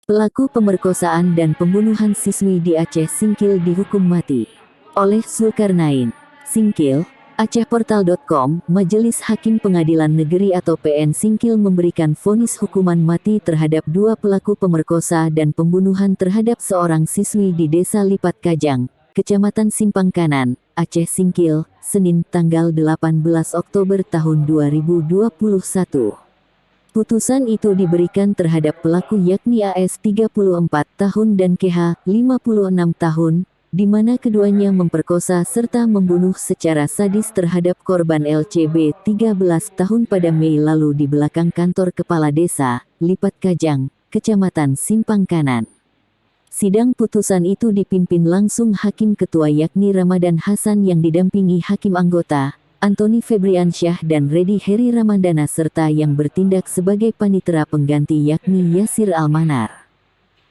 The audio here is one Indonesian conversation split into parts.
Pelaku pemerkosaan dan pembunuhan siswi di Aceh Singkil dihukum mati oleh Zulkarnain. Singkil, AcehPortal.com, Majelis Hakim Pengadilan Negeri atau PN Singkil memberikan vonis hukuman mati terhadap 2 pelaku pemerkosa dan pembunuhan terhadap seorang siswi di Desa Lipat Kajang, Kecamatan Simpang Kanan, Aceh Singkil, Senin tanggal 18 Oktober tahun 2021. Putusan itu diberikan terhadap pelaku yakni AS 34 tahun dan KH 56 tahun, di mana keduanya memperkosa serta membunuh secara sadis terhadap korban LCB 13 tahun pada Mei lalu di belakang kantor kepala desa, Lipat Kajang, Kecamatan Simpang Kanan. Sidang putusan itu dipimpin langsung Hakim Ketua yakni Ramadan Hasan yang didampingi Hakim Anggota, Antoni Febriansyah dan Redi Heri Ramandana serta yang bertindak sebagai panitera pengganti yakni Yasir Almanar.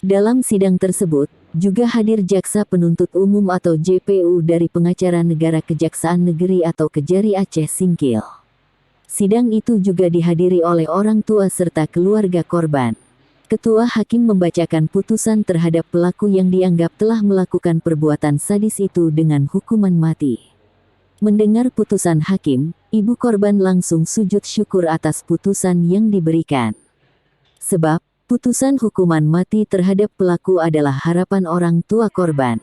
Dalam sidang tersebut, juga hadir Jaksa Penuntut Umum atau JPU dari Pengacara Negara Kejaksaan Negeri atau Kejari Aceh Singkil. Sidang itu juga dihadiri oleh orang tua serta keluarga korban. Ketua Hakim membacakan putusan terhadap pelaku yang dianggap telah melakukan perbuatan sadis itu dengan hukuman mati. Mendengar putusan hakim, ibu korban langsung sujud syukur atas putusan yang diberikan. Sebab, putusan hukuman mati terhadap pelaku adalah harapan orang tua korban.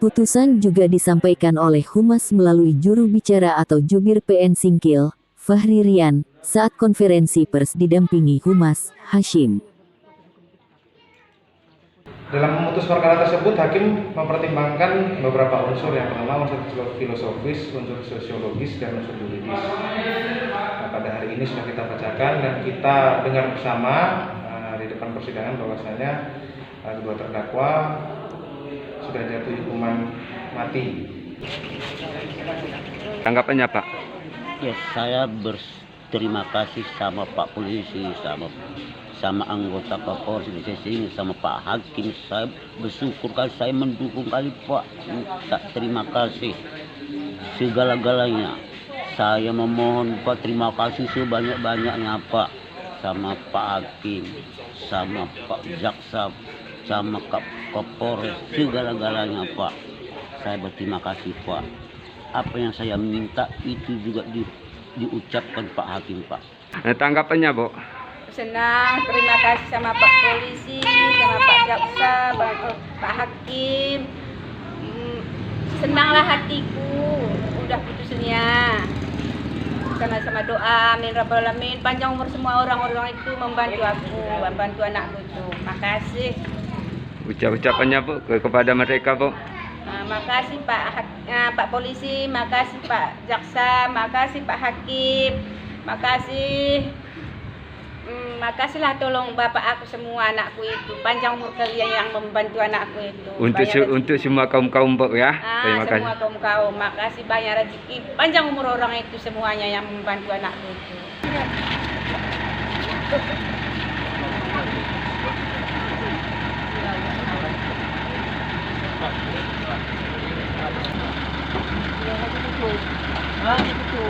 Putusan juga disampaikan oleh Humas melalui juru bicara atau jubir PN Singkil, Fahri Rian, saat konferensi pers didampingi Humas, Hashim. Dalam memutus perkara tersebut, Hakim mempertimbangkan beberapa unsur. Yang pertama, unsur filosofis, unsur sosiologis, dan unsur juridis. Nah, pada hari ini sudah kita bacakan dan kita dengar bersama di depan persidangan bahwasanya kedua terdakwa sudah jatuh hukuman mati. Tanggapannya, Pak? Ya, saya berterima kasih sama Pak Polisi, sama anggota Kapolres di sini, sama Pak Hakim. Saya bersyukur kali, saya mendukung kali Pak. Terima kasih segala-galanya. Saya memohon Pak, terima kasih sebanyak-banyaknya Pak, sama Pak Hakim, sama Pak Jaksa, sama Kapolres, segala-galanya Pak. Saya berterima kasih Pak. Apa yang saya minta itu juga diucapkan Pak Hakim Pak. Tanggapannya, Bu? Senang, terima kasih sama Pak Polisi, sama Pak Jaksa, Pak Hakim. Senanglah hatiku, udah putusnya. Sama-sama doa, amin rabbal alamin. Panjang umur semua orang-orang itu membantu aku, membantu anakku itu. Makasih. Ucapannya, Bu, kepada mereka, Bu? Makasih Pak Polisi, makasih Pak Jaksa, makasih Pak Hakim, makasih. Makasihlah tolong bapak aku semua anakku itu, panjang umur kalian yang membantu anakku itu. Untuk semua kaum-kaum, Bu, ya. Terima kasih. Semua kaum-kaum, makasih banyak rezeki, panjang umur orang itu semuanya yang membantu anakku itu. Ah, itu.